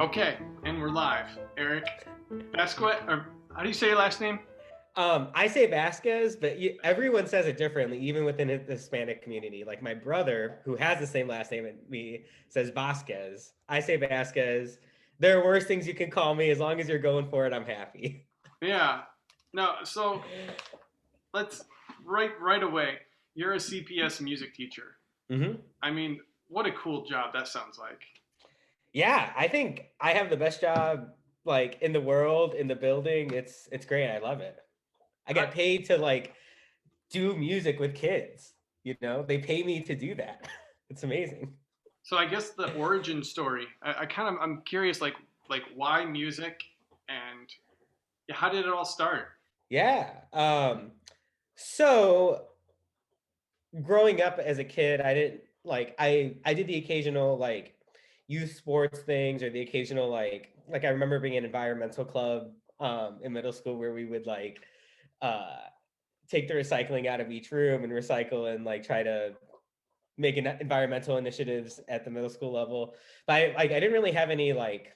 Okay, and we're live. Eriq Vazquez, or how do you say your last name? I say Vasquez, but everyone says it differently, even within the Hispanic community. Like my brother, who has the same last name as me, says Vasquez. I say Vasquez. There are worse things you can call me. As long as you're going for it, I'm happy. Yeah. No, so let's right away. You're a CPS music teacher. hmm I mean, what a cool job that sounds like. Yeah, I think I have the best job like in the world, in the building. It's great. I love it. I I, get paid to like do music with kids. They pay me to do that. It's amazing. so I guess the origin story. I'm curious, like why music, and yeah, how did it all start? Yeah. So growing up as a kid, I didn't like I did the occasional like youth sports things or the occasional like I remember being an environmental club in middle school where we would like uh take the recycling out of each room and recycle and like try to make environmental initiatives at the middle school level. But I didn't really have any like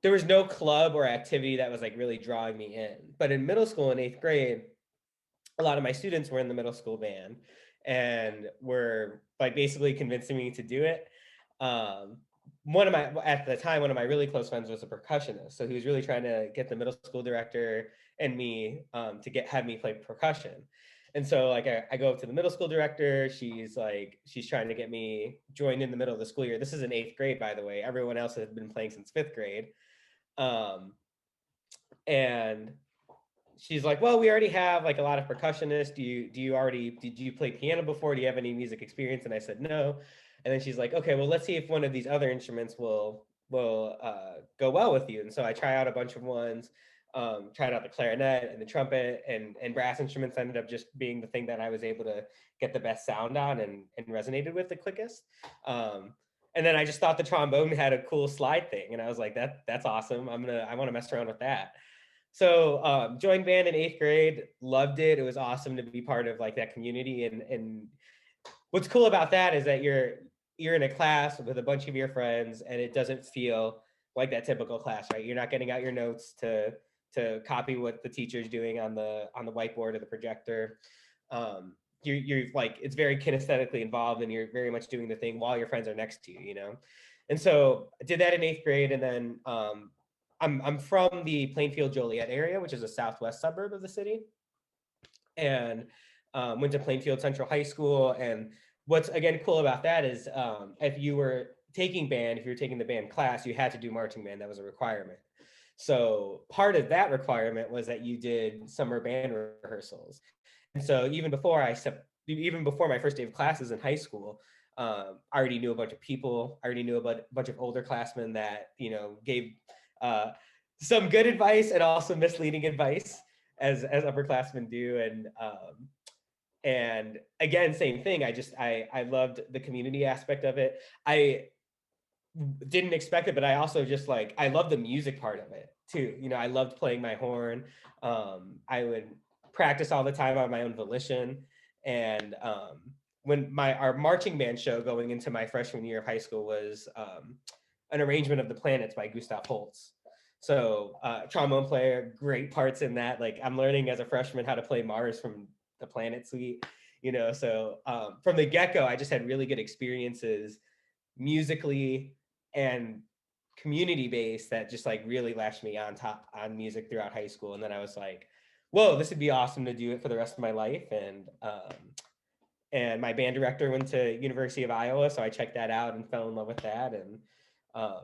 there was no club or activity that was like really drawing me in. But in middle school in 8th grade, a lot of my students were in the middle school band and were like basically convincing me to do it. Um, one of my at the time, one of my really close friends was a percussionist, so he was really trying to get the middle school director and me to get have me play percussion. And so like I go up to the middle school director. She's trying to get me joined in the middle of the school year. This is in 8th grade, by the way. Everyone else had been playing since 5th grade. Um, and she's like, well, we already have like a lot of percussionists. Did you play piano before? Do you have any music experience? And I said no. And then she's like, okay, well, let's see if one of these other instruments will go well with you. And so I try out a bunch of ones. Tried out the clarinet and the trumpet and brass instruments ended up just being the thing that I was able to get the best sound on and resonated with the quickest. And then I just thought the trombone had a cool slide thing, and I was like, that's awesome. I want to mess around with that. So joined band in 8th grade, loved it. It was awesome to be part of like that community. And what's cool about that is that you're in a class with a bunch of your friends, and it doesn't feel like that typical class, right? You're not getting out your notes to copy what the teacher's doing on the whiteboard or the projector. You're like it's very kinesthetically involved, and you're very much doing the thing while your friends are next to you. And so I did that in 8th grade, and then I'm from the Plainfield Joliet area, which is a southwest suburb of the city, and went to Plainfield Central High School. And what's again cool about that is if you were taking band, if you were taking the band class, you had to do marching band. That was a requirement. So part of that requirement was that you did summer band rehearsals. And so even before my first day of classes in high school, I already knew a bunch of people. I already knew a bunch of older classmen that gave uh, some good advice and also misleading advice, as upperclassmen do. And again, same thing. I loved the community aspect of it. I didn't expect it, but I also just like I love the music part of it too. I loved playing my horn. I would practice all the time on my own volition. And when my our marching band show going into my freshman year of high school was an arrangement of the planets by Gustav Holst. So trombone player, great parts in that. Like I'm learning as a freshman how to play Mars from the Planet Suite. So from the get go, I just had really good experiences musically and community based that just like really latched me on music throughout high school. And then I was like, whoa, this would be awesome to do it for the rest of my life. And my band director went to University of Iowa, so I checked that out and fell in love with that. And um,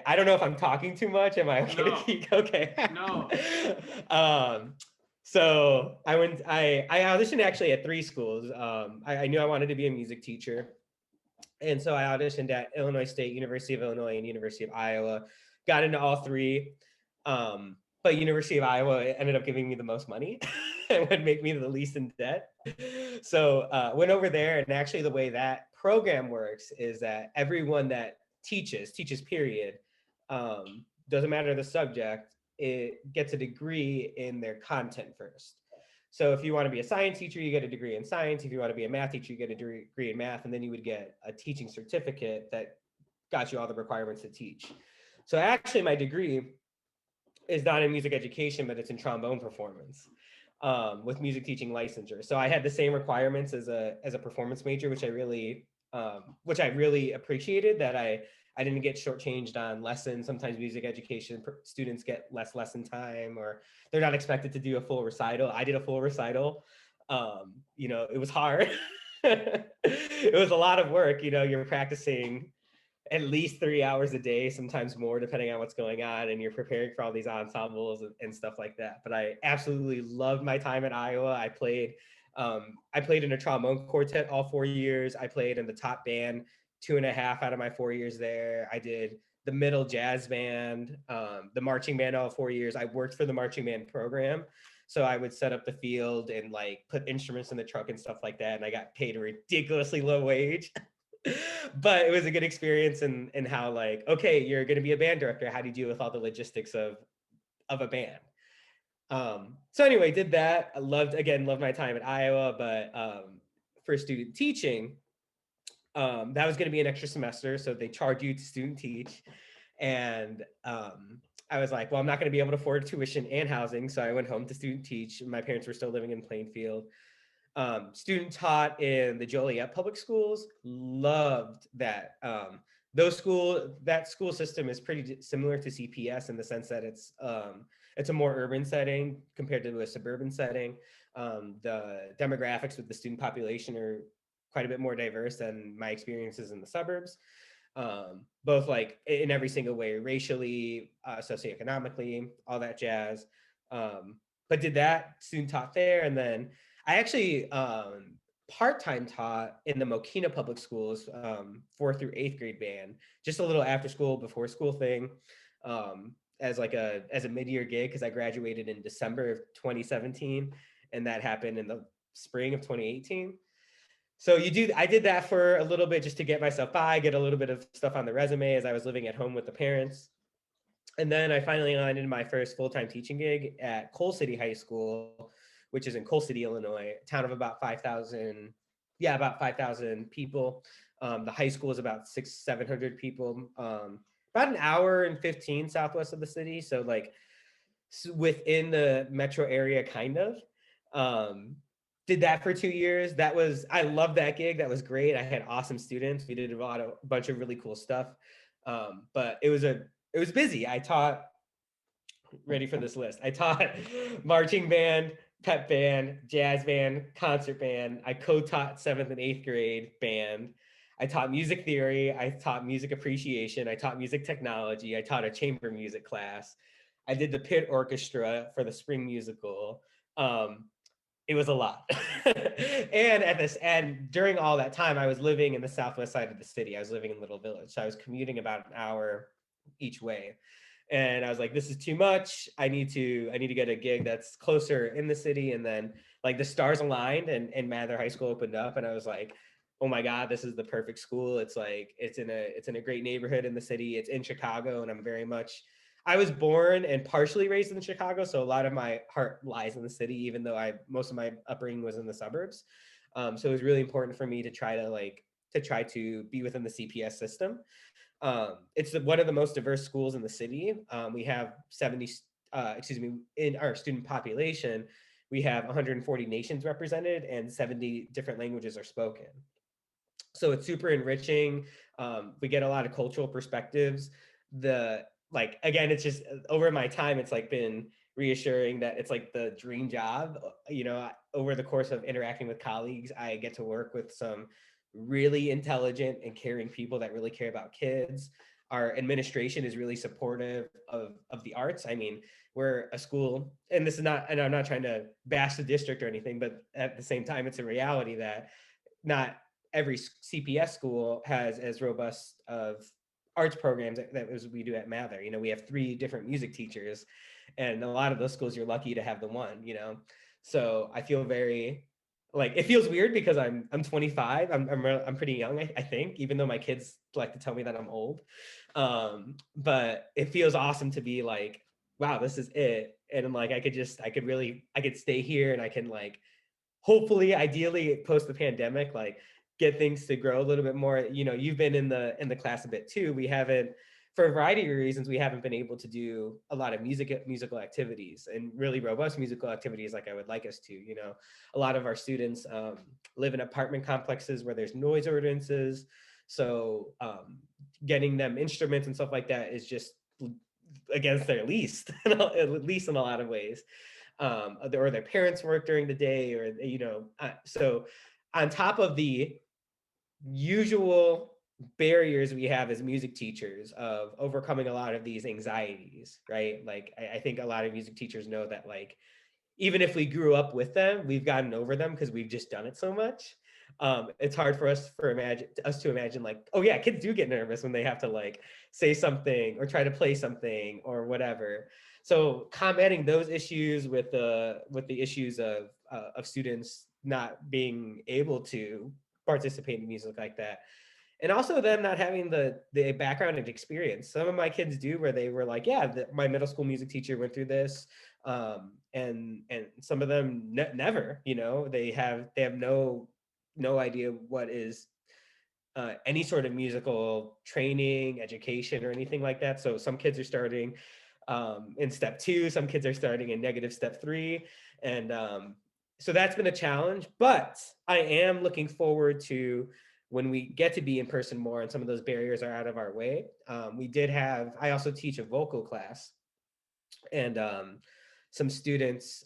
I don't know if I'm talking too much. Am I okay to No, keep? Okay. no. um, so I auditioned actually at 3 schools. I knew I wanted to be a music teacher, and so I auditioned at Illinois State, University of Illinois, and University of Iowa. Got into all three, but University of Iowa ended up giving me the most money and would make me the least in debt. So went over there, and actually the way that program works is that everyone that teaches period, doesn't matter the subject, it gets a degree in their content first. So if you want to be a science teacher, you get a degree in science. If you want to be a math teacher, you get a degree in math, and then you would get a teaching certificate that got you all the requirements to teach. So actually my degree is not in music education, but it's in trombone performance, with music teaching licensure. So I had the same requirements as a performance major, which I really appreciated. That I didn't get shortchanged on lessons. Sometimes music education students get less lesson time, or they're not expected to do a full recital. I did a full recital. It was hard. It was a lot of work. You're practicing at least 3 hours a day, sometimes more, depending on what's going on. And you're preparing for all these ensembles and stuff like that. But I absolutely loved my time at Iowa. I played in a trombone quartet all 4 years. I played in the top band 2.5 out of my 4 years there. I did the middle jazz band, the marching band all 4 years. I worked for the marching band program. So I would set up the field and like put instruments in the truck and stuff like that. And I got paid a ridiculously low wage. But it was a good experience in how, like, okay, you're going to be a band director. How do you deal with all the logistics of a band? So anyway, did that. I loved my time at Iowa, but for student teaching, that was going to be an extra semester. So they charge you to student teach. And I was like, well, I'm not going to be able to afford tuition and housing. So I went home to student teach. My parents were still living in Plainfield. Student taught in the Joliet public schools. Loved that. That school system is pretty similar to CPS in the sense that it's a more urban setting compared to a suburban setting. The demographics with the student population are quite a bit more diverse than my experiences in the suburbs. Both like in every single way, racially, socioeconomically, all that jazz. But did that, student taught there, and then I actually part-time taught in the Mokina public schools, 4th through 8th grade band, just a little after school, before school thing, as a mid-year gig, because I graduated in December of 2017, and that happened in the spring of 2018. So I did that for a little bit just to get myself by, get a little bit of stuff on the resume as I was living at home with the parents. And then I finally landed my first full-time teaching gig at Coal City High School, which is in Coal City, Illinois, a town of about 5,000, about 5,000 people. The high school is about 700 people, about an hour and 15 southwest of the city. So like within the metro area, kind of. Did that for 2 years. I loved that gig. That was great. I had awesome students. We did a bunch of really cool stuff. But it was busy. I taught, ready for this list. I taught marching band, pep band, jazz band, concert band. I co-taught 7th and 8th grade band. I taught music theory. I taught music appreciation. I taught music technology. I taught a chamber music class. I did the pit orchestra for the spring musical. It was a lot. And during all that time, I was living in the southwest side of the city. I was living in Little Village. So I was commuting about an hour each way. And I was like, this is too much. I need to get a gig that's closer in the city. And then like the stars aligned and Mather High School opened up. And I was like, oh my God, this is the perfect school. It's like, it's in a great neighborhood in the city. It's in Chicago. And I was born and partially raised in Chicago. So a lot of my heart lies in the city, even though most of my upbringing was in the suburbs. So it was really important for me to try to be within the CPS system. It's one of the most diverse schools in the city. We have in our student population, we have 140 nations represented and 70 different languages are spoken. So it's super enriching. We get a lot of cultural perspectives. Again, it's just over my time, it's like been reassuring that it's like the dream job. Over the course of interacting with colleagues, I get to work with some really intelligent and caring people that really care about kids. Our administration is really supportive of the arts. I mean, we're a school, and I'm not trying to bash the district or anything, but at the same time, it's a reality that not every CPS school has as robust of arts programs that as we do at Mather. We have 3 different music teachers, and a lot of those schools, you're lucky to have the one. So I feel very, like, it feels weird because I'm 25. I'm pretty young, I think, even though my kids like to tell me that I'm old. But it feels awesome to be like, wow, this is it. And I'm like, I could stay here, and I can, like, hopefully, ideally, post the pandemic, like, get things to grow a little bit more. You know, you've been in the class a bit too. We haven't, for a variety of reasons, we haven't been able to do a lot of musical activities and really robust musical activities like I would like us to. You know, a lot of our students live in apartment complexes where there's noise ordinances, so getting them instruments and stuff like that is just against their least, at least in a lot of ways. Or their parents work during the day, or you know, so on top of the usual barriers we have as music teachers of overcoming a lot of these anxieties, right? Like I think a lot of music teachers know that, like, even if we grew up with them, we've gotten over them because we've just done it so much. It's hard for us to imagine like, oh yeah, kids do get nervous when they have to like say something or try to play something or whatever. So combating those issues with the issues of students not being able to participate in music like that, and also them not having the background and experience. Some of my kids do, where they were like, yeah, my middle school music teacher went through this, and some of them never. You know, they have no idea what is any sort of musical training, education, or anything like that. So some kids are starting in step 2, some kids are starting in negative step 3, and so that's been a challenge. But I am looking forward to when we get to be in person more and some of those barriers are out of our way. I also teach a vocal class, and some students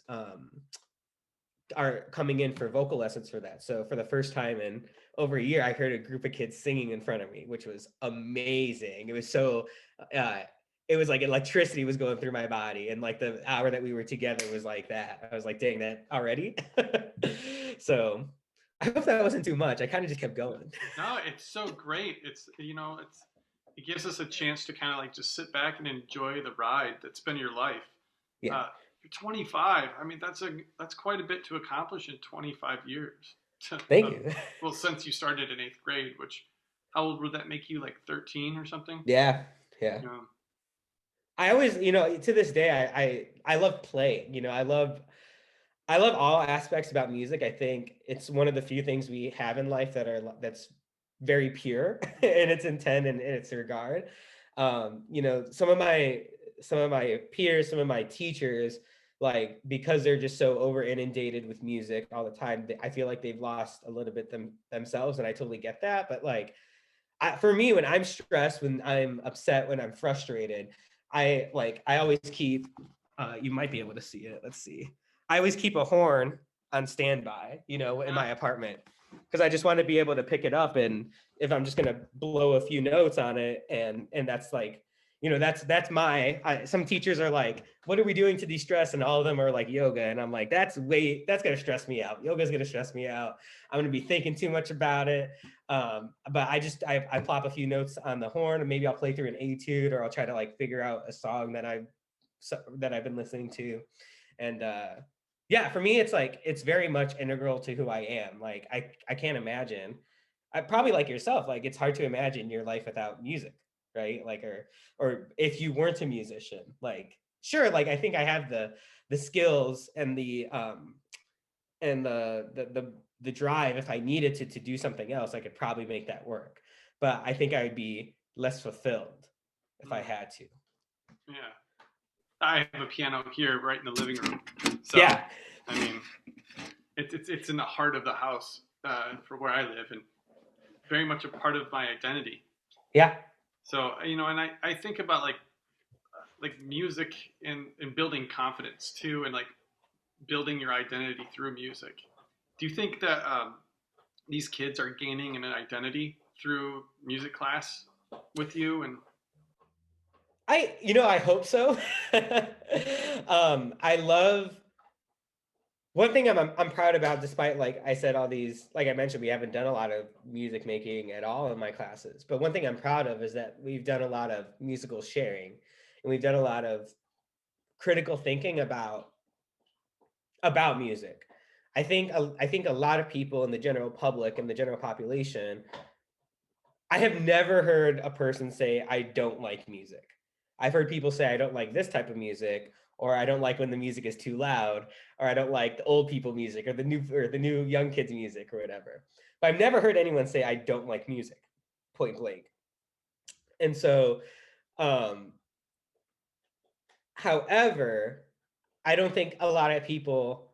are coming in for vocal lessons for that. So for the first time in over a year, I heard a group of kids singing in front of me, which was amazing. It was so, uh, it was like electricity was going through my body, and like the hour that we were together was like that. I was like, dang, that already. So I hope that wasn't too much. I kind of just kept going. No, it's so great. It's, you know, it gives us a chance to kind of like just sit back and enjoy the ride that's been your life. Yeah. You're 25. I mean, that's quite a bit to accomplish in 25 years. Thank you. Well, since you started in 8th grade, which how old would that make you? Like 13 or something? Yeah. Yeah. Yeah. I always, you know, to this day, I love playing. You know, I love all aspects about music. I think it's one of the few things we have in life that's very pure in its intent and in its regard. You know, some of my peers, some of my teachers, like because they're just so over inundated with music all the time, I feel like they've lost a little bit themselves, and I totally get that. But like for me, when I'm stressed, when I'm upset, when I'm frustrated, I always keep. You might be able to see it. Let's see. I always keep a horn on standby, you know, in Yeah. my apartment, because I just want to be able to pick it up, and if I'm just gonna blow a few notes on it, and that's like, you know, that's some teachers are like, what are we doing to de-stress? And all of them are like yoga, and I'm like, that's gonna stress me out. Yoga's gonna stress me out. I'm gonna be thinking too much about it. But I plop a few notes on the horn, and maybe I'll play through an etude, or I'll try to like figure out a song that I've been listening to. And yeah, for me, it's like it's very much integral to who I am. Like I can't imagine. I probably like yourself. Like it's hard to imagine your life without music, right? Like or if you weren't a musician, like sure, like I think I have the skills and the drive. If I needed to do something else, I could probably make that work. But I think I would be less fulfilled if I Mm, had to. yeah. I have a piano here right in the living room. So, Yeah. I mean, it's in the heart of the house for where I live, and very much a part of my identity. Yeah. So, you know, and I think about like music and building confidence too, and like building your identity through music. Do you think that these kids are gaining an identity through music class with you? And I hope so. I love one thing I'm proud about, despite like I said, all these, like I mentioned, we haven't done a lot of music making at all in my classes. But one thing I'm proud of is that we've done a lot of musical sharing, and we've done a lot of critical thinking about music. I think a lot of people in the general public and the general population, I have never heard a person say I don't like music. I've heard people say I don't like this type of music, or I don't like when the music is too loud, or I don't like the old people music, or the new young kids music, or whatever. But I've never heard anyone say I don't like music, point blank. And so, um, however, I don't think a lot of people,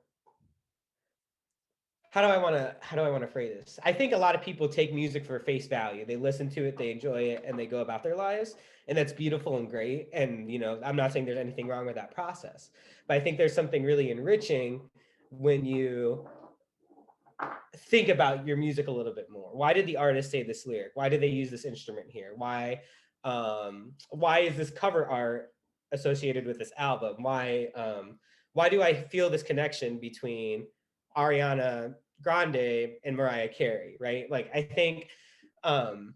how do I want to phrase this? I think a lot of people take music for face value. They listen to it, they enjoy it, and they go about their lives, and that's beautiful and great. And I'm not saying there's anything wrong with that process, but I think there's something really enriching when you think about your music a little bit more. Why did the artist say this lyric? Why did they use this instrument here? Why is this cover art associated with this album? Why do I feel this connection between Ariana Grande and Mariah Carey, right? Like, I think um,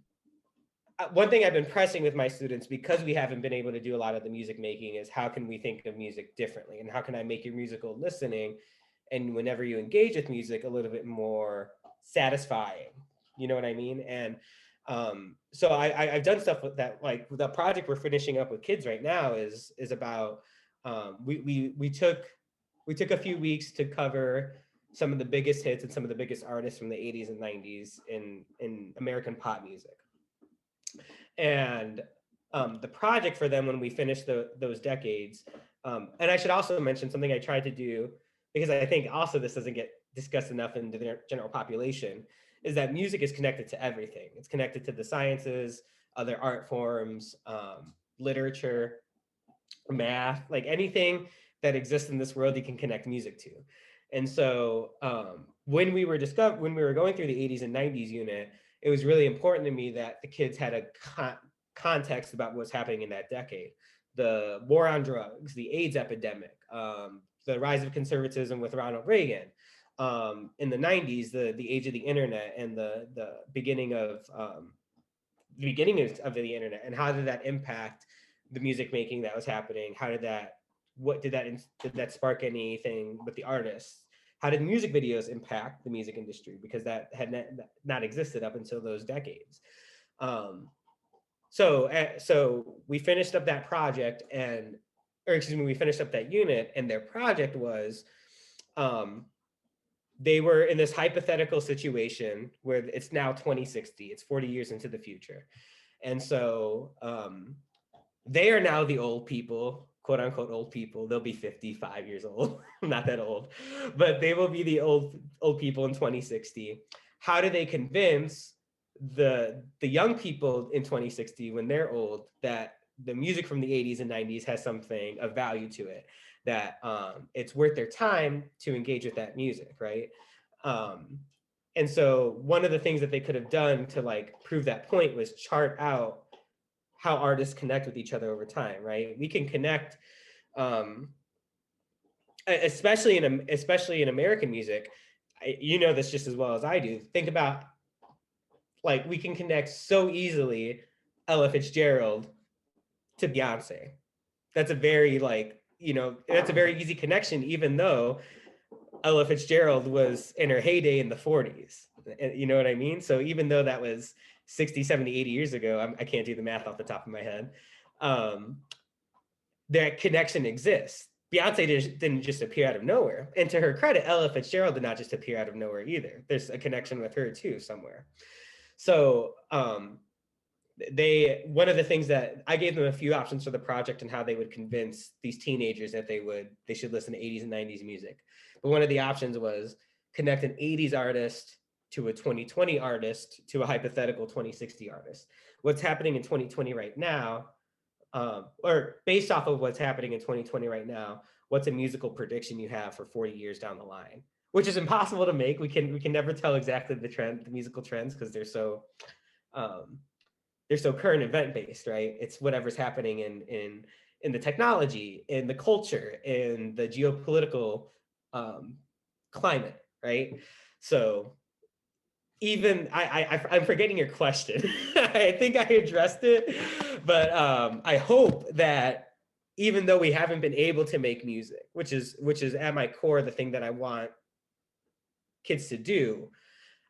one thing I've been pressing with my students, because we haven't been able to do a lot of the music making, is how can we think of music differently, and how can I make your musical listening and whenever you engage with music a little bit more satisfying, you know what I mean? And so I've done stuff with that. Like the project we're finishing up with kids right now is about we took a few weeks to cover some of the biggest hits and some of the biggest artists from the 80s and 90s in American pop music. And the project for them, when we finished those decades, and I should also mention something I tried to do, because I think also this doesn't get discussed enough in the general population, is that music is connected to everything. It's connected to the sciences, other art forms, literature, math, like anything that exists in this world, you can connect music to. And so when we were going through the 80s and 90s unit, it was really important to me that the kids had a context about what's happening in that decade. The war on drugs, the AIDS epidemic, the rise of conservatism with Ronald Reagan. In the 90s, the age of the internet and the beginning of the internet, and how did that impact the music making that was happening? Did that spark anything with the artists? How did music videos impact the music industry? Because that had not existed up until those decades. So we finished up that project, we finished up that unit, and their project was, they were in this hypothetical situation where it's now 2060, it's 40 years into the future. And so they are now the old people, quote unquote old people. They'll be 55 years old. I'm not that old, but they will be the old people in 2060. How do they convince the young people in 2060, when they're old, that the music from the 80s and 90s has something of value to it, that it's worth their time to engage with that music, right? And so one of the things that they could have done to like prove that point was chart out how artists connect with each other over time, right? We can connect, especially in American music. You know this just as well as I do. Think about, like, we can connect so easily Ella Fitzgerald to Beyonce. That's a very that's a very easy connection, even though Ella Fitzgerald was in her heyday in the 40s. You know what I mean? So even though that was 60, 70, 80 years ago, I can't do the math off the top of my head, that connection exists. Beyonce didn't just appear out of nowhere. And to her credit, Ella Fitzgerald did not just appear out of nowhere either. There's a connection with her too somewhere. So one of the things that I gave them a few options for the project and how they would convince these teenagers that they should listen to 80s and 90s music. But one of the options was connect an 80s artist to a 2020 artist to a hypothetical 2060 artist. What's happening in 2020 right now, or based off of what's happening in 2020 right now, what's a musical prediction you have for 40 years down the line? Which is impossible to make. We can never tell exactly the musical trends, because they're so current event based, right? It's whatever's happening in the technology, in the culture, in the geopolitical climate, right? So even I'm forgetting your question. I think I addressed it, but I hope that even though we haven't been able to make music, which is at my core the thing that I want kids to do,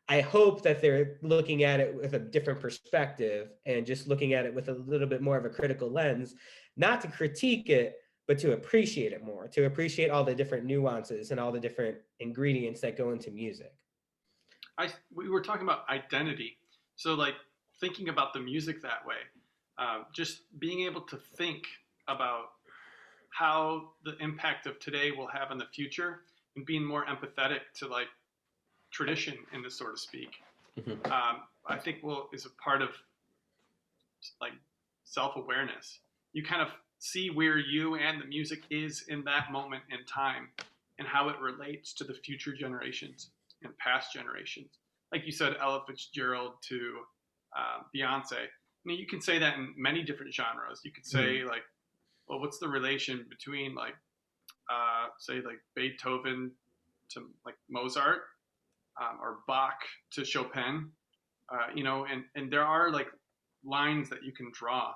I hope that they're looking at it with a different perspective and just looking at it with a little bit more of a critical lens, not to critique it, but to appreciate it more, to appreciate all the different nuances and all the different ingredients that go into music. we were talking about identity. So like thinking about the music that way, just being able to think about how the impact of today will have in the future, and being more empathetic to like tradition, in this sort of speak. Mhm. I think will is a part of like self awareness. You kind of see where you and the music is in that moment in time, and how it relates to the future generations and past generations. Like you said, Ella Fitzgerald to Beyonce. I mean, you can say that in many different genres. You could say Mhm. like, well, what's the relation between like, say like Beethoven to like Mozart, or Bach to Chopin? And there are like lines that you can draw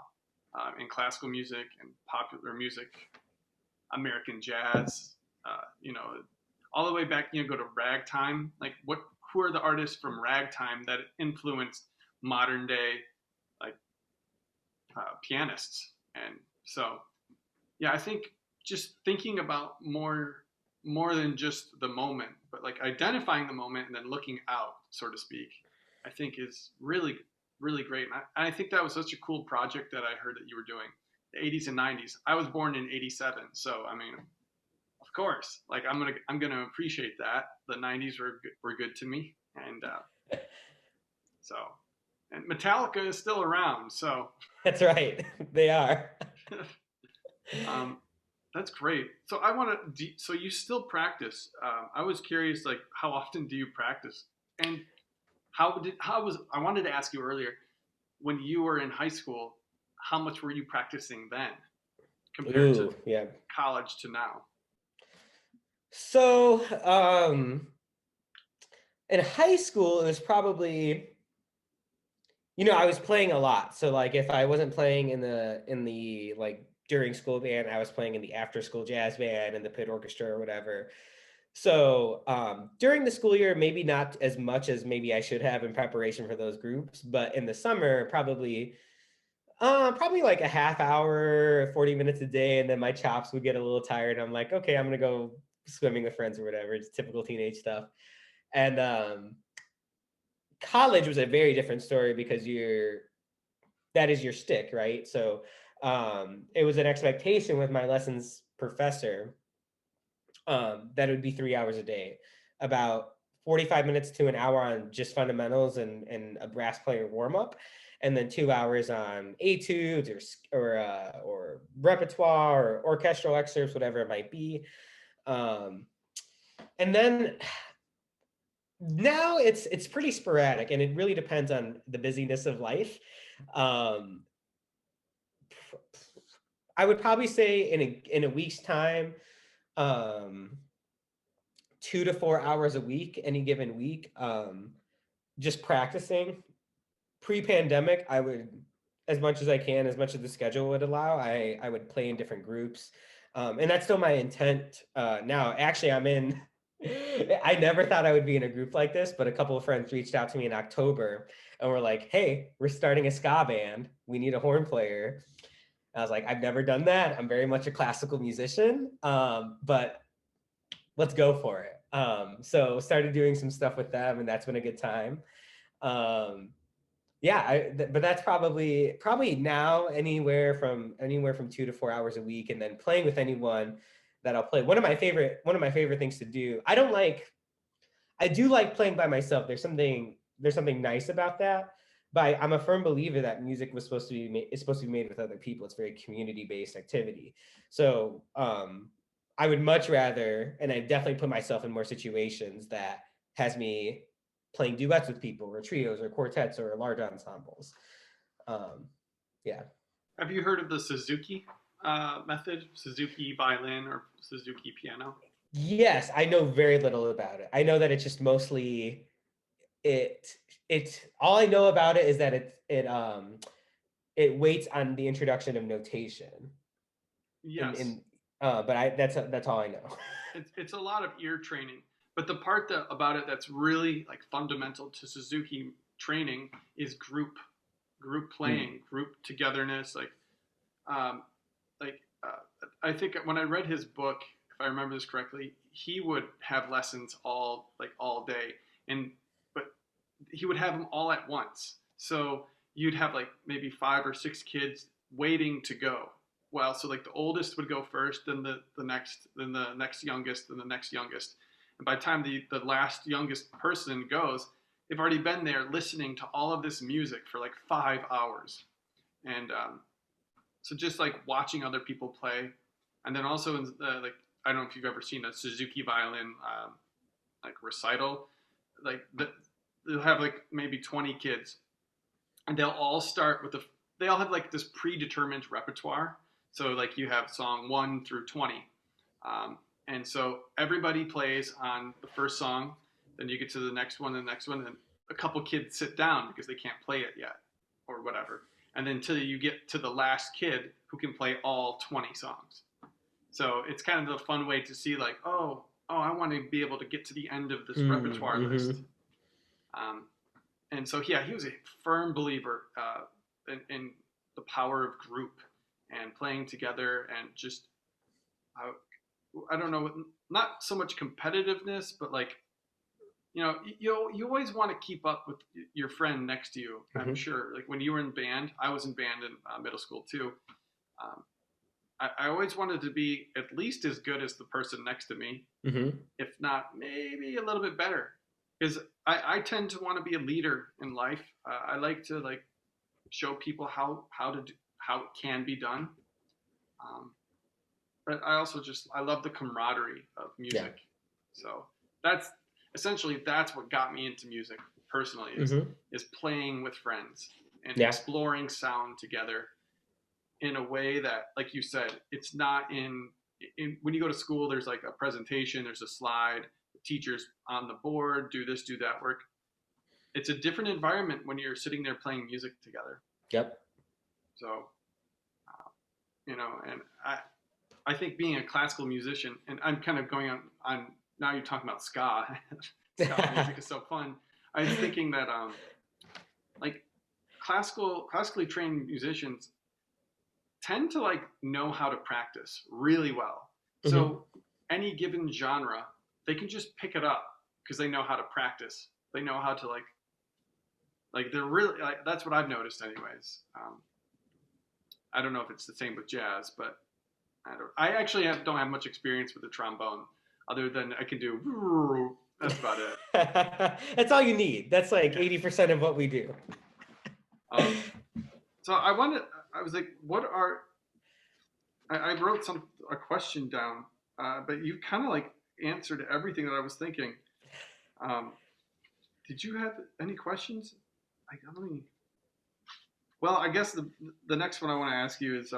in classical music and popular music, American jazz, all the way back, go to ragtime. Like, who are the artists from ragtime that influenced modern day, like, pianists? And so, yeah, I think just thinking about more than just the moment, but like identifying the moment and then looking out, so to speak, I think is really really great. And I think that was such a cool project that I heard that you were doing. The 80s and 90s. I was born in 87, so I mean, of course, like I'm gonna appreciate that. The 90s were good to me, and so and Metallica is still around, so That's right. They are. um, that's great. So I want to. So you still practice? I was curious, like how often do you practice? And how was? I wanted to ask you earlier, when you were in high school, how much were you practicing then compared to Ooh, yeah. college to now? So, in high school, it was probably, I was playing a lot. So like if I wasn't playing in the like during school band, I was playing in the after school jazz band and the pit orchestra or whatever. So during the school year, maybe not as much as maybe I should have in preparation for those groups, but in the summer, probably like a half hour, 40 minutes a day, and then my chops would get a little tired. I'm like, okay, I'm gonna go swimming with friends or whatever. It's typical teenage stuff. And college was a very different story because that is your stick, right? So it was an expectation with my lessons professor that it would be 3 hours a day, about 45 minutes to an hour on just fundamentals and a brass player warm up, and then 2 hours on etudes or repertoire or orchestral excerpts, whatever it might be. Um, and then now it's pretty sporadic, and it really depends on the busyness of life. Um, I would probably say in a week's time, um, 2 to 4 hours a week, any given week, just practicing. Pre-pandemic, I would, as much as I can, as much as the schedule would allow, I would play in different groups, and that's still my intent now. Actually, I'm in. I never thought I would be in a group like this, but a couple of friends reached out to me in October and were like, "Hey, we're starting a ska band. We need a horn player." I was like, "I've never done that. I'm very much a classical musician, but let's go for it." So started doing some stuff with them, and that's been a good time. Um, yeah, but that's probably now anywhere from 2 to 4 hours a week, and then playing with anyone that I'll play. One of my favorite things to do. I do like playing by myself. There's something nice about that. But I'm a firm believer that music is supposed to be made with other people. It's very community based activity. So I would much rather, and I definitely put myself in more situations that has me playing duets with people, or trios, or quartets, or large ensembles. Um, yeah. Have you heard of the Suzuki method? Suzuki violin or Suzuki piano? Yes, I know very little about it. I know that it's just mostly it. It's all I know about it is that it waits on the introduction of notation. Yes, But that's all I know. it's a lot of ear training. But the part about it that's really like fundamental to Suzuki training is group Hmm. playing, group togetherness. Um, I think when I read his book, if I remember this correctly, he would have lessons all day, and but he would have them all at once. So you'd have like maybe 5 or 6 kids waiting to go. Well, so like the oldest would go first, then the next youngest, then the next youngest. And by the time the last youngest person goes, they've already been there listening to all of this music for like 5 hours. And so just like watching other people play, and then also like I don't know if you've ever seen a Suzuki violin like recital, like they'll have like maybe 20 kids, and they'll all start with they all have like this predetermined repertoire. So like you have song 1 through 20, and so everybody plays on the first song, then you get to the next one, and the next one, and a couple kids sit down because they can't play it yet, or whatever, and then until you get to the last kid who can play all 20 songs. So it's kind of a fun way to see like, oh, I want to be able to get to the end of this repertoire list. And so, yeah, he was a firm believer in the power of group and playing together, and just, I don't know, not so much competitiveness, but like, you always want to keep up with your friend next to you. I'm sure. Like when you were in band, I was in band in middle school too. I always wanted to be at least as good as the person next to me, if not maybe a little bit better, because I tend to want to be a leader in life. I like to like show people how it can be done. But I also I love the camaraderie of music. Yeah. So that's what got me into music personally, is playing with friends and exploring sound together in a way that, like you said, it's not in when you go to school, there's like a presentation, there's a slide, the teacher's on the board, do this, do that work. It's a different environment when you're sitting there playing music together. Yep. So, and I think being a classical musician, and I'm kind of going on now you're talking about ska. Ska music is so fun. I was thinking that like classically trained musicians tend to like know how to practice really well. So any given genre, they can just pick it up because they know how to practice. They know how to like they're really like, that's what I've noticed anyways. I don't know if it's the same with jazz, but I actually don't have much experience with the trombone, other than I can do. That's about it. That's all you need. That's like 80% of what we do. So I was like, I wrote a question down, but you kind of like answered everything that I was thinking. Did you have any questions? Well, I guess the next one I want to ask you is,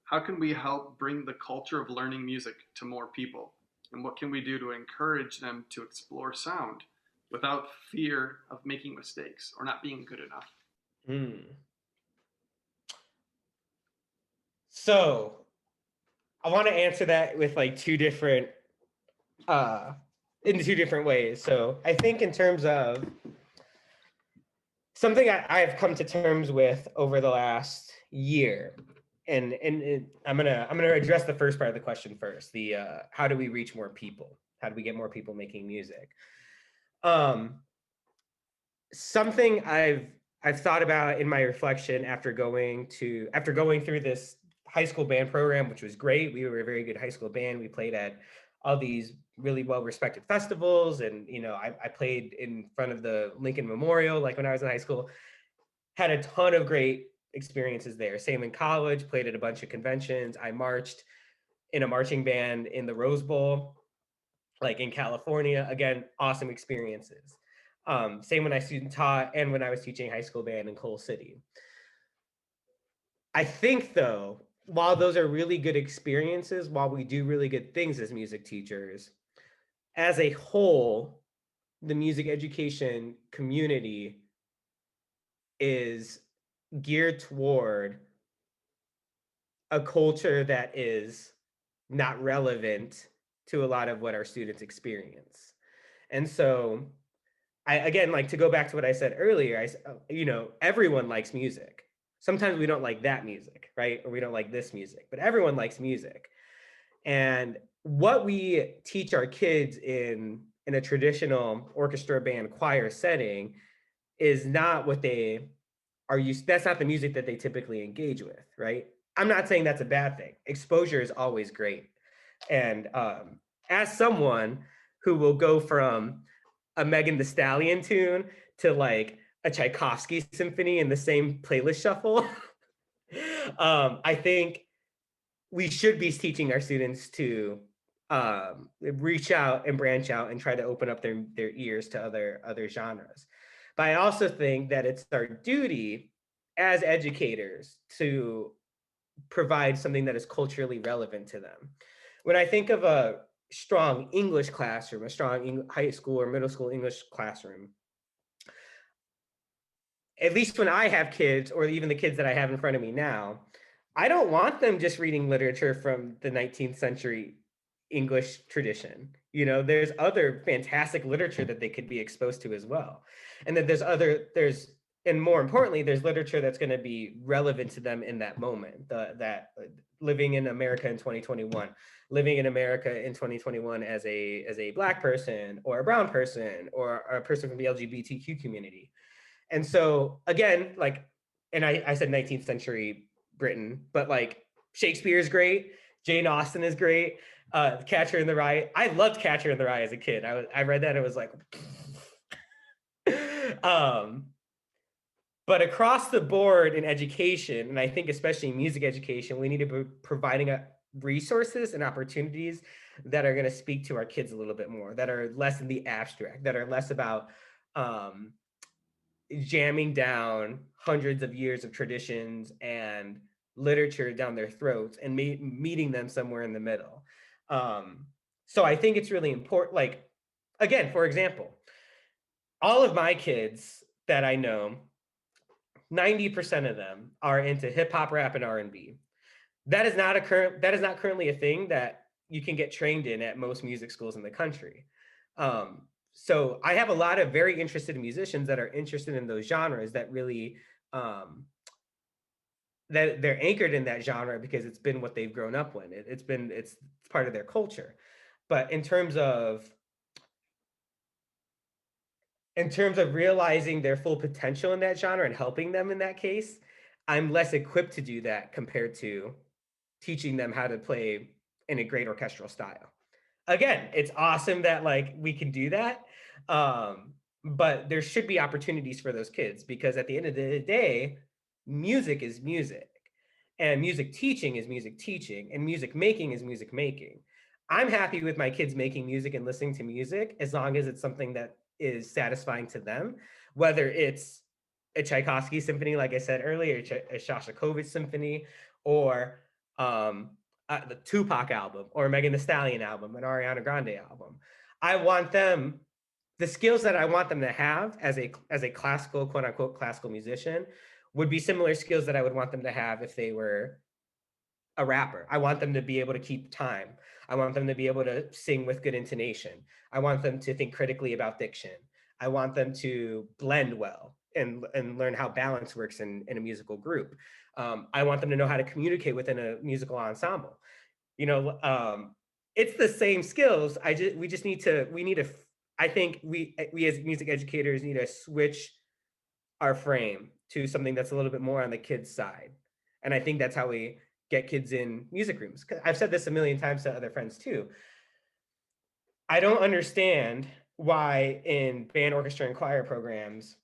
how can we help bring the culture of learning music to more people? And what can we do to encourage them to explore sound without fear of making mistakes or not being good enough? So I want to answer that with like in 2 different ways. So I think in terms of something I've come to terms with over the last year, and I'm gonna address the first part of the question first. The how do we reach more people? How do we get more people making music? Something I've thought about in my reflection after going through this high school band program, which was great. We were a very good high school band. We played at all these really well-respected festivals, and I played in front of the Lincoln Memorial, like when I was in high school. Had a ton of great experiences there. Same in college, played at a bunch of conventions. I marched in a marching band in the Rose Bowl, like in California. Again, awesome experiences. Same when I student taught and when I was teaching high school band in Coal City. I think though, while those are really good experiences, while we do really good things as music teachers, as a whole, the music education community is geared toward a culture that is not relevant to a lot of what our students experience. And so again, like to go back to what I said earlier, everyone likes music. Sometimes we don't like that music, right? Or we don't like this music, but everyone likes music. And what we teach our kids in in a traditional orchestra, band, choir setting is not what they are used. That's not the music that they typically engage with, right? I'm not saying that's a bad thing. Exposure is always great. And as someone who will go from a Megan Thee Stallion tune to like a Tchaikovsky symphony in the same playlist shuffle, I think we should be teaching our students to reach out and branch out and try to open up their ears to other genres. But I also think that it's our duty as educators to provide something that is culturally relevant to them. When I think of a strong English classroom, a strong high school or middle school English classroom, at least when I have kids, or even the kids that I have in front of me now, I don't want them just reading literature from the 19th century English tradition. You know, there's other fantastic literature that they could be exposed to as well. And that and more importantly, there's literature that's going to be relevant to them in that moment. That living in America in 2021, living in America in 2021 as a Black person or a brown person or a person from the LGBTQ community. And so again, like, and I said 19th century Britain, but like Shakespeare is great, Jane Austen is great, Catcher in the Rye. I loved Catcher in the Rye as a kid. I read that and it was like, but across the board in education, and I think especially music education, we need to be providing resources and opportunities that are going to speak to our kids a little bit more, that are less in the abstract, that are less about jamming down hundreds of years of traditions and literature down their throats and meeting them somewhere in the middle. So I think it's really important. Like, again, for example, all of my kids that I know, 90% of them are into hip hop, rap, and R&B. That is not currently a thing that you can get trained in at most music schools in the country. So I have a lot of very interested musicians that are interested in those genres that really that they're anchored in that genre because it's been what they've grown up with. It's part of their culture. But in terms of realizing their full potential in that genre and helping them in that case, I'm less equipped to do that compared to teaching them how to play in a great orchestral style. Again, it's awesome that like we can do that. But there should be opportunities for those kids because at the end of the day, music is music. And music teaching is music teaching, and music making is music making. I'm happy with my kids making music and listening to music as long as it's something that is satisfying to them, whether it's a Tchaikovsky symphony, like I said earlier, a Shostakovich symphony, or the Tupac album, or Megan Thee Stallion album, an Ariana Grande album. I want them, the skills that I want them to have as a classical, quote unquote, classical musician would be similar skills that I would want them to have if they were a rapper. I want them to be able to keep time. I want them to be able to sing with good intonation. I want them to think critically about diction. I want them to blend well and learn how balance works in a musical group. I want them to know how to communicate within a musical ensemble. You know, it's the same skills. I think we as music educators need to switch our frame to something that's a little bit more on the kids' side. And I think that's how we get kids in music rooms. I've said this a million times to other friends too. I don't understand why in band, orchestra, and choir programs,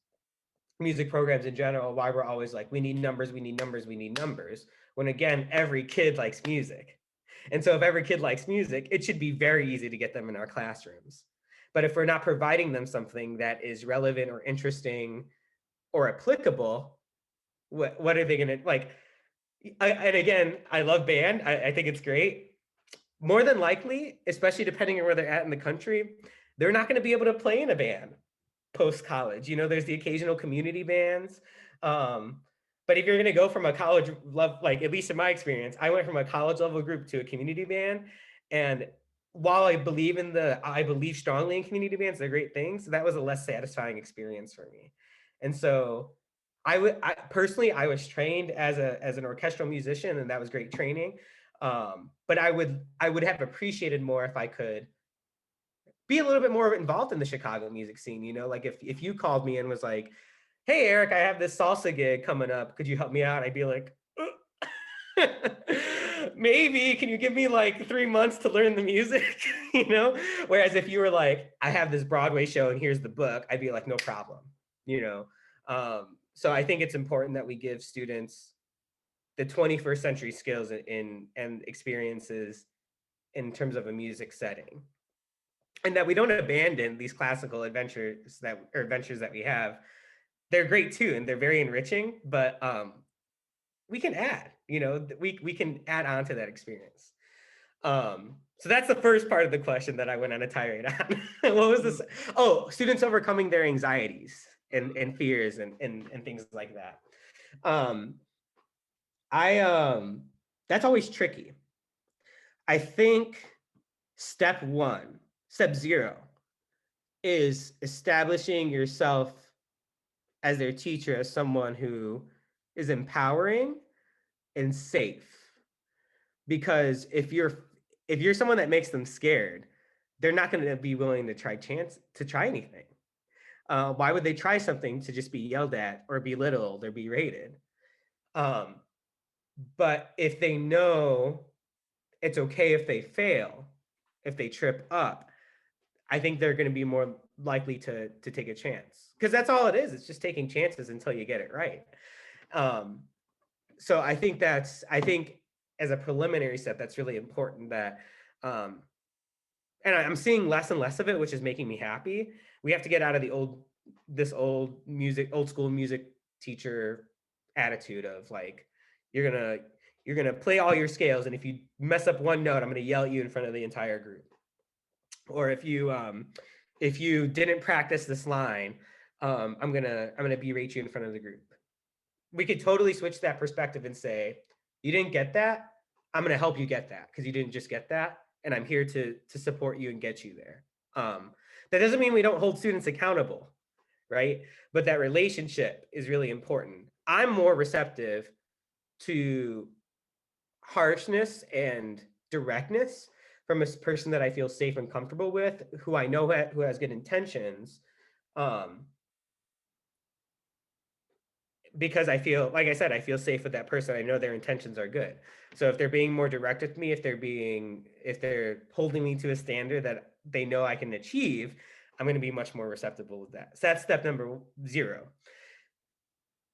music programs in general, why we're always like, we need numbers, we need numbers, we need numbers. When again, every kid likes music. And so if every kid likes music, it should be very easy to get them in our classrooms. But if we're not providing them something that is relevant or interesting or applicable, what are they going to like? And again, I love band. I think it's great. More than likely, especially depending on where they're at in the country, they're not going to be able to play in a band post college. You know, there's the occasional community bands. But if you're going to go from a college level, like at least in my experience, I went from a college level group to a community band. And while I believe strongly in community bands, they're great things. That was a less satisfying experience for me. And so I personally, I was trained as an orchestral musician, and that was great training. But I would have appreciated more if I could be a little bit more involved in the Chicago music scene. Like if you called me and was like, hey, Eriq, I have this salsa gig coming up. Could you help me out? I'd be like, maybe. Can you give me like 3 months to learn the music? Whereas if you were like, I have this Broadway show and here's the book, I'd be like, no problem. So I think it's important that we give students the 21st century skills and experiences in terms of a music setting, and that we don't abandon these classical adventures that we have. They're great too, and they're very enriching, but we can add, we can add on to that experience. So that's the first part of the question that I went on a tirade on. What was this? Oh, students overcoming their anxieties and fears and things like that. That's always tricky. I think step 0 is establishing yourself as their teacher as someone who is empowering and safe. Because if you're someone that makes them scared, they're not going to be willing to try anything. Why would they try something to just be yelled at or belittled or berated? But if they know it's okay if they fail, if they trip up, I think they're going to be more likely to take a chance, because that's all it is. It's just taking chances until you get it right. So I think as a preliminary step, that's really important. That, and I'm seeing less and less of it, which is making me happy. We have to get out of this old school music teacher attitude of like, you're gonna play all your scales, and if you mess up one note, I'm gonna yell at you in front of the entire group. Or if you didn't practice this line, I'm gonna berate you in front of the group. We could totally switch that perspective and say, you didn't get that, I'm gonna help you get that, because you didn't just get that, and I'm here to support you and get you there. That doesn't mean we don't hold students accountable, right? But that relationship is really important. I'm more receptive to harshness and directness from a person that I feel safe and comfortable with, who I know who has good intentions, because I feel, like I said, I feel safe with that person. I know their intentions are good. So if they're being more direct with me, if they're holding me to a standard that they know I can achieve, I'm going to be much more receptive with that. So that's step number 0.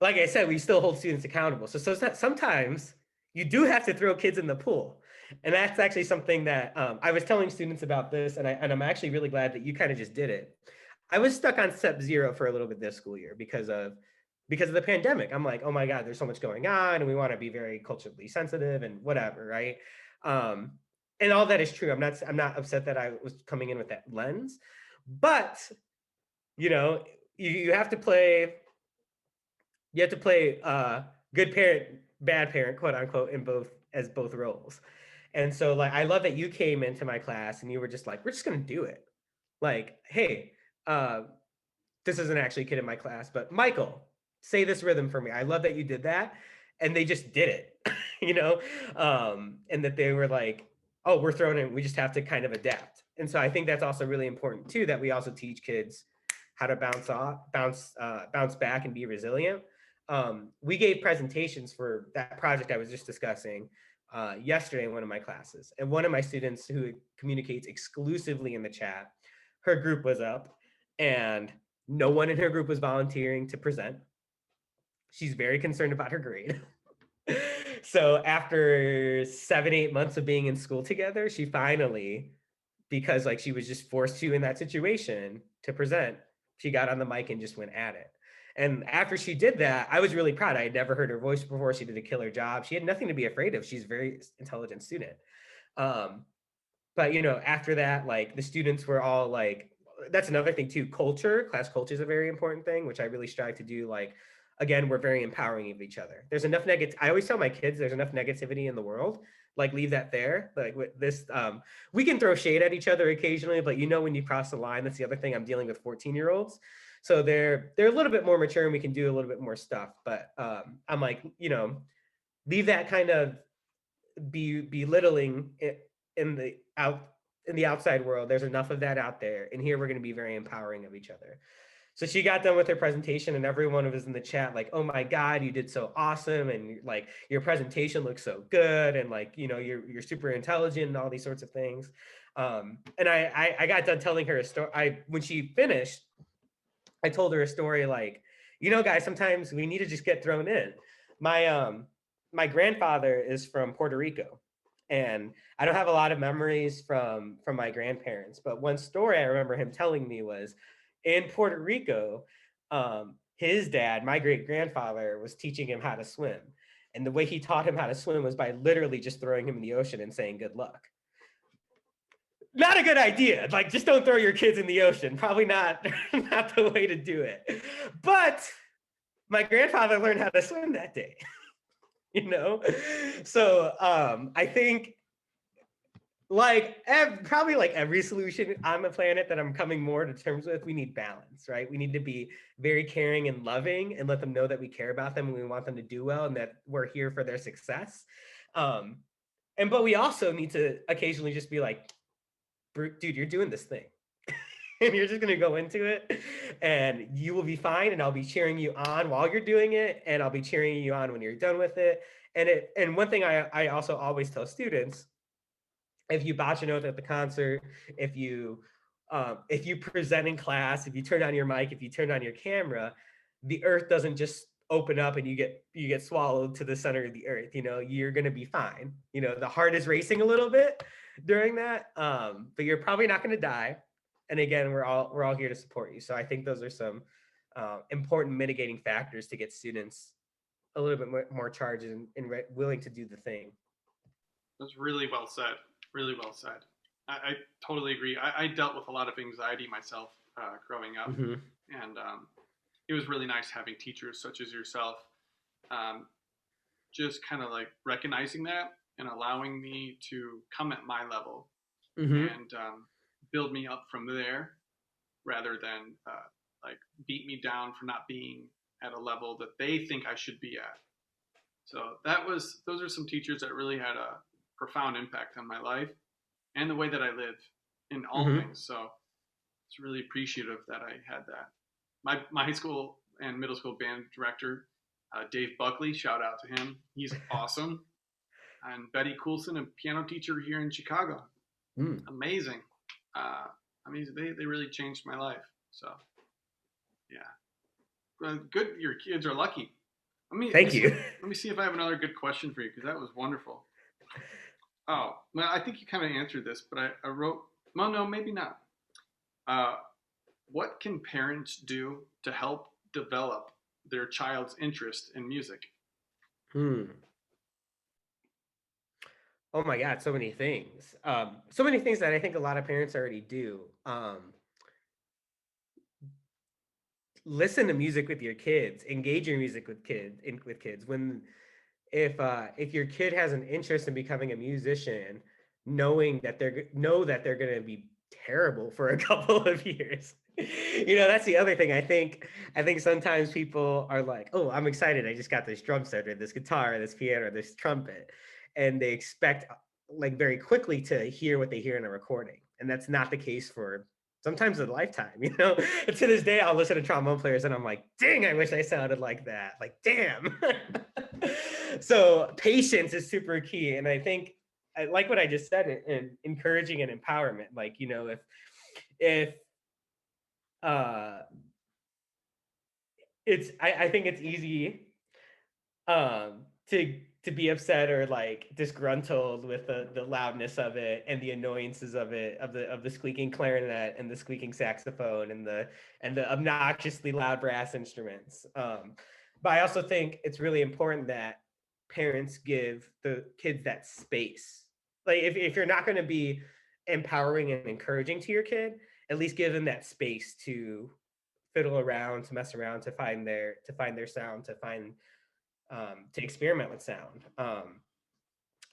Like I said, we still hold students accountable. So sometimes you do have to throw kids in the pool. And that's actually something that I was telling students about this, and I'm actually really glad that you kind of just did it. I was stuck on step 0 for a little bit this school year because of the pandemic. I'm like, oh my God, there's so much going on, and we want to be very culturally sensitive and whatever, right? And all that is true. I'm not upset that I was coming in with that lens, but you have to play. You have to play good parent, bad parent, quote unquote, in both roles. And so, like, I love that you came into my class and you were just like, we're just gonna do it. Like, hey, this isn't actually a kid in my class, but Michael, say this rhythm for me. I love that you did that. And they just did it, and that they were like, oh, we're throwing in, we just have to kind of adapt. And so I think that's also really important too, that we also teach kids how to bounce back and be resilient. We gave presentations for that project I was just discussing yesterday in one of my classes. And one of my students, who communicates exclusively in the chat, her group was up and no one in her group was volunteering to present. She's very concerned about her grade. So after 7-8 months of being in school together, she finally, because like she was just forced to in that situation to present, she got on the mic and just went at it. And after she did that, I was really proud. I had never heard her voice before. She did a killer job. She had nothing to be afraid of. She's a very intelligent student. But after that, like, the students were all like, that's another thing too. Class culture is a very important thing, which I really strive to do. Like, again, we're very empowering of each other. There's enough I always tell my kids, there's enough negativity in the world. Like, leave that there. Like, with this, we can throw shade at each other occasionally, but when you cross the line, that's the other thing. I'm dealing with 14-year-olds. So they're a little bit more mature and we can do a little bit more stuff. But I'm like, leave that kind of belittling in the in the outside world. There's enough of that out there. And here we're going to be very empowering of each other. So she got done with her presentation, and everyone was in the chat like, "Oh my God, you did so awesome, and like your presentation looks so good, and like you're super intelligent and all these sorts of things." And I got done telling her a story. When she finished, I told her a story like, guys, sometimes we need to just get thrown in. My grandfather is from Puerto Rico, and I don't have a lot of memories from my grandparents, but one story I remember him telling me was in Puerto Rico, his dad, my great grandfather, was teaching him how to swim. And the way he taught him how to swim was by literally just throwing him in the ocean and saying good luck. Not a good idea. Like, just don't throw your kids in the ocean. Probably not the way to do it. But my grandfather learned how to swim that day. So I think probably like every solution on the planet that I'm coming more to terms with, we need balance, right? We need to be very caring and loving and let them know that we care about them and we want them to do well and that we're here for their success. But we also need to occasionally just be like, dude, you're doing this thing. And you're just going to go into it and you will be fine. And I'll be cheering you on while you're doing it. And I'll be cheering you on when you're done with it. And one thing I also always tell students, if you botch a note at the concert, if you present in class, if you turn on your mic, if you turn on your camera, the earth doesn't just open up and you get swallowed to the center of the earth. You're going to be fine. The heart is racing a little bit during that, but you're probably not going to die. And again, we're all here to support you. So I think those are some important mitigating factors to get students a little bit more charged and willing to do the thing. That's really well said. Really well said. I totally agree. I dealt with a lot of anxiety myself growing up, Mm-hmm. and it was really nice having teachers such as yourself, just kind of like recognizing that and allowing me to come at my level Mm-hmm. and build me up from there, rather than like beat me down for not being at a level that they think I should be at. So those are some teachers that really had a profound impact on my life and the way that I live in all Mm-hmm. things. So it's really appreciative that I had that. My high school and middle school band director, Dave Buckley, shout out to him. He's awesome. And Betty Coulson, a piano teacher here in Chicago. Amazing. They really changed my life. So, yeah. Good. Your kids are lucky. Thank you. Let me see if I have another good question for you, because that was wonderful. Oh, well, I think you kind of answered this, but I wrote, well, no, maybe not. What can parents do to help develop their child's interest in music? Oh my God, so many things. So many things that I think a lot of parents already do. Listen to music with your kids, engage your music with kids. If your kid has an interest in becoming a musician, knowing that they're going to be terrible for a couple of years. That's the other thing. I think sometimes people are like, "Oh, I'm excited. I just got this drum set or this guitar or this piano or this trumpet." And they expect like very quickly to hear what they hear in a recording. And that's not the case for sometimes a lifetime, And to this day, I'll listen to trombone players and I'm like, dang, I wish I sounded like that. Like, damn. So patience is super key. And I think I like what I just said in encouraging and empowerment. Like, if I think it's easy to be upset or like disgruntled with the loudness of it and the annoyances of the squeaking clarinet and the squeaking saxophone and the obnoxiously loud brass instruments. But I also think it's really important that parents give the kids that space. Like if you're not going to be empowering and encouraging to your kid, at least give them that space to fiddle around, to mess around, to find their sound, to experiment with sound.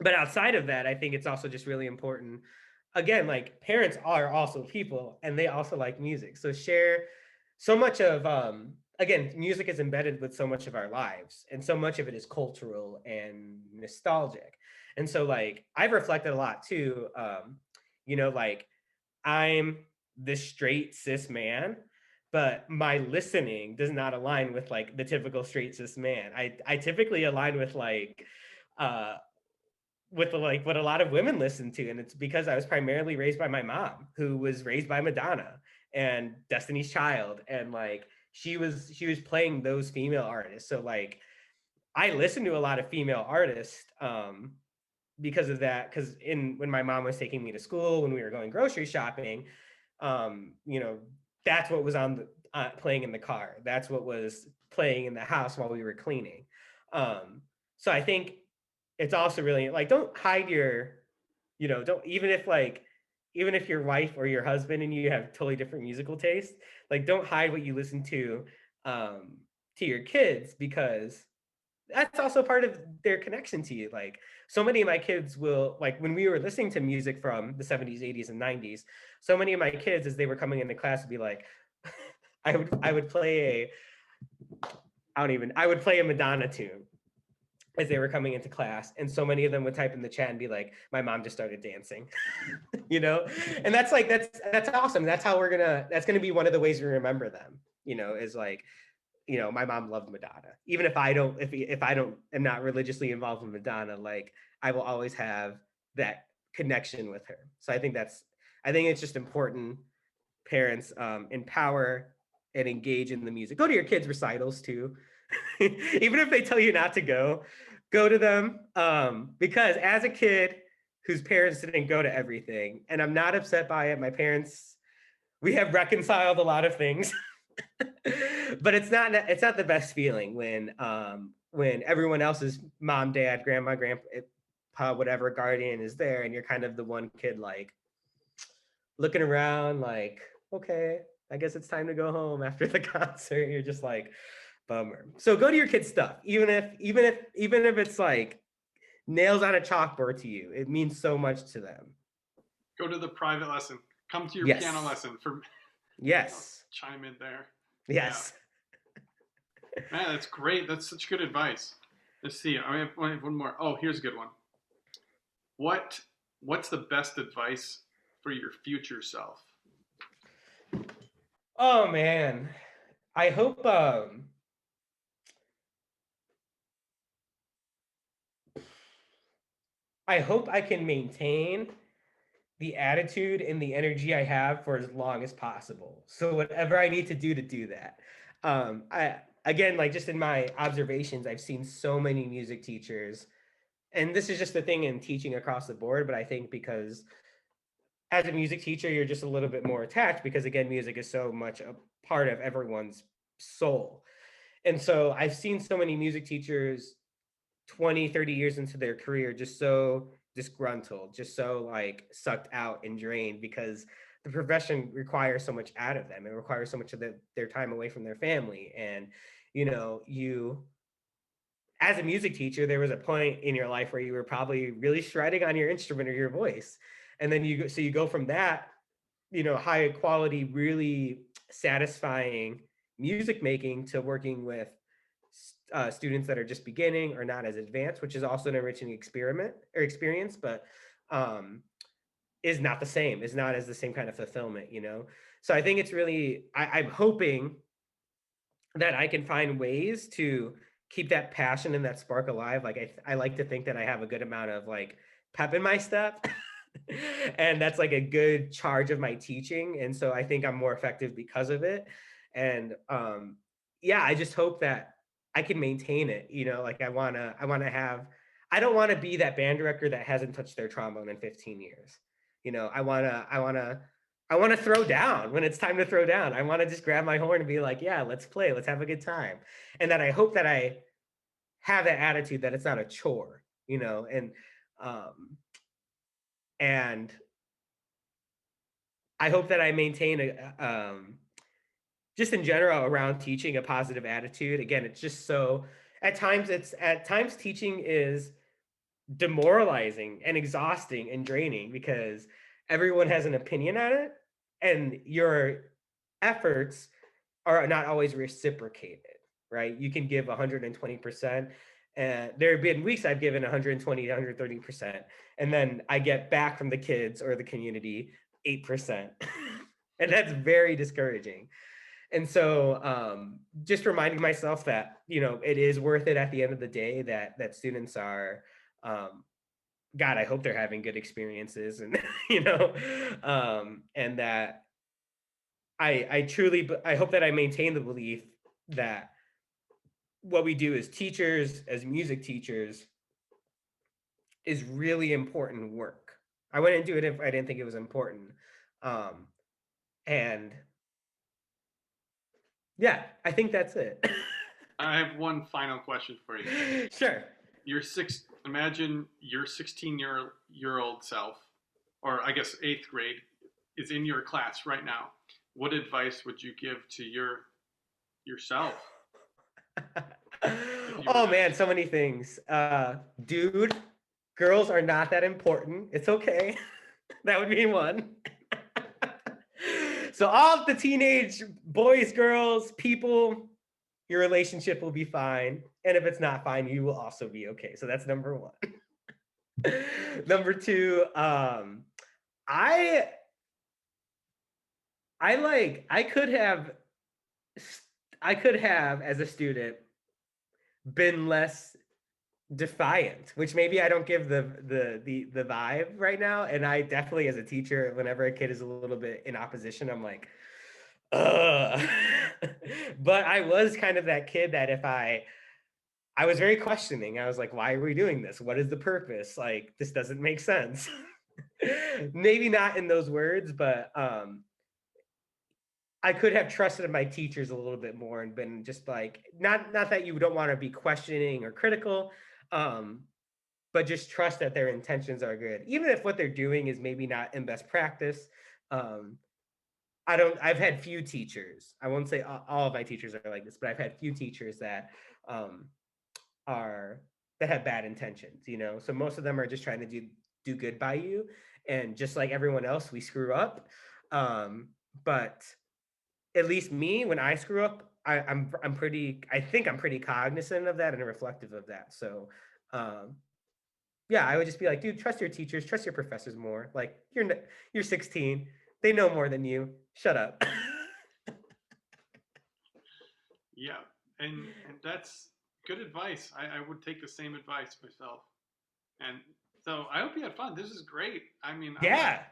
But outside of that, I think it's also just really important. Again, like parents are also people and they also like music. So share so much of, again, music is embedded with so much of our lives and so much of it is cultural and nostalgic. And so like, I've reflected a lot too. Like I'm this straight cis man, but my listening does not align with like the typical straight cis man. I typically align uh with like what a lot of women listen to, and it's because I was primarily raised by my mom, who was raised by Madonna and Destiny's Child, and like she was playing those female artists. So like I listen to a lot of female artists because of that. Because in when my mom was taking me to school, when we were going grocery shopping, um, you know, that's what was on the playing in the car. That's what was playing in the house while we were cleaning. Um, so I think it's also really like don't hide your, don't even if your wife or your husband and you have totally different musical tastes, like don't hide what you listen um, to your kids, because that's also part of their connection to you. Like so many of my kids will like when we were listening to music from the 70s, 80s, and 90s, so many of my kids as they were coming into class would be like, I would play I would play a Madonna tune as they were coming into class. And so many of them would type in the chat and be like, my mom just started dancing, you know? And that's awesome. That's gonna be one of the ways we remember them, is like, my mom loved Madonna. Even if I don't, if I don't am not religiously involved with Madonna, like I will always have that connection with her. So I think it's just important parents empower and engage in the music. Go to your kids' recitals too. Even if they tell you not to go to them. Because as a kid whose parents didn't go to everything, and I'm not upset by it, my parents, we have reconciled a lot of things. But it's not the best feeling when everyone else's mom, dad, grandma, grandpa, whatever guardian is there, and you're kind of the one kid like looking around like, okay, I guess it's time to go home after the concert. You're just like, bummer. So go to your kids' stuff, even if it's like nails on a chalkboard to you. It means so much to them. Go to the private lesson. Come to your piano Yes. lesson for Yes. chime in there. Yes. Yeah. Man, that's great. That's such good advice. Let's see. I have one more. Oh, here's a good one. What what's the best advice for your future self? Oh man. I hope I hope I can maintain the attitude and the energy I have for as long as possible. So whatever I need to do that. I again, like just in my observations, I've seen so many music teachers, and this is just the thing in teaching across the board. But I think because as a music teacher, you're just a little bit more attached because again, music is so much a part of everyone's soul. And so I've seen so many music teachers 20, 30 years into their career just so disgruntled, just so like sucked out and drained because the profession requires so much out of them. It requires so much of their time away from their family. And, you as a music teacher, there was a point in your life where you were probably really shredding on your instrument or your voice. And then you go from that, high quality, really satisfying music making to working with students that are just beginning or not as advanced, which is also an enriching experiment or experience, but is not the same, is not as the same kind of fulfillment. So I think it's really, I'm hoping that I can find ways to keep that passion and that spark alive. Like I like to think that I have a good amount of like pep in my step. And that's like a good charge of my teaching. And so I think I'm more effective because of it. And yeah, I just hope that I can maintain it. Like I don't wanna be that band director that hasn't touched their trombone in 15 years. I wanna throw down when it's time to throw down. I wanna just grab my horn and be like, yeah, let's play, let's have a good time. And that I hope that I have that attitude that it's not a chore, um, and I hope that I maintain just in general around teaching a positive attitude. Again, it's just so at times teaching is demoralizing and exhausting and draining because everyone has an opinion on it and your efforts are not always reciprocated, right? You can give 120% And there have been weeks I've given 120 to 130%. And then I get back from the kids or the community 8%. And that's very discouraging. And so just reminding myself that, it is worth it at the end of the day, that students are, God, I hope they're having good experiences, and, and that I hope that I maintain the belief that what we do as teachers, as music teachers, is really important work. I wouldn't do it if I didn't think it was important. And yeah, I think that's it. I have one final question for you. Sure. Imagine your 16-year-old self, or I guess 8th grade, is in your class right now. What advice would you give to yourself? Oh man, so many things. Dude, girls are not that important. It's okay. That would be one. So all of the teenage boys, girls, people, your relationship will be fine. And if it's not fine, you will also be okay. So that's number one. Number two, I could have as a student been less defiant, which maybe I don't give the vibe right now. And I definitely, as a teacher, whenever a kid is a little bit in opposition, I'm like, ugh. But I was kind of that kid that if I was very questioning. I was like, why are we doing this? What is the purpose? Like, this doesn't make sense. Maybe not in those words, but I could have trusted my teachers a little bit more and been just like, not that you don't want to be questioning or critical, but just trust that their intentions are good, even if what they're doing is maybe not in best practice. I've had few teachers, I won't say all of my teachers are like this, but I've had few teachers that have bad intentions, so most of them are just trying to do good by you, and just like everyone else, we screw up, but at least me, when I screw up, I think I'm pretty cognizant of that and reflective of that. So yeah, I would just be like, dude, trust your teachers, trust your professors more. Like, you're 16, they know more than you, shut up. Yeah, and that's good advice. I would take the same advice myself. And so I hope you had fun. This is great. I mean, Yeah.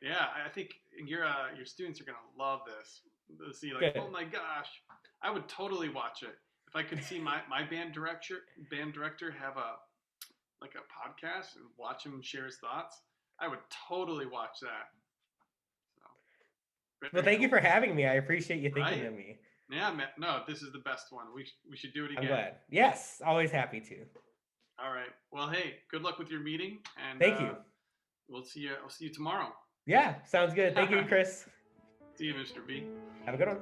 I think your students are gonna love this. They'll see like, Good. oh my gosh, I would totally watch it if I could see my band director have a podcast and watch him share his thoughts. I would totally watch that. So, well, thank you for having me. I appreciate you thinking of me. Yeah, man. No, this is the best one. We should do it again. I'm glad. Yes, always happy to. All right. Well, hey, good luck with your meeting, and thank you. We'll see you. I'll see you tomorrow. Yeah, sounds good. Thank you, Chris. See you, Mr. B. Have a good one.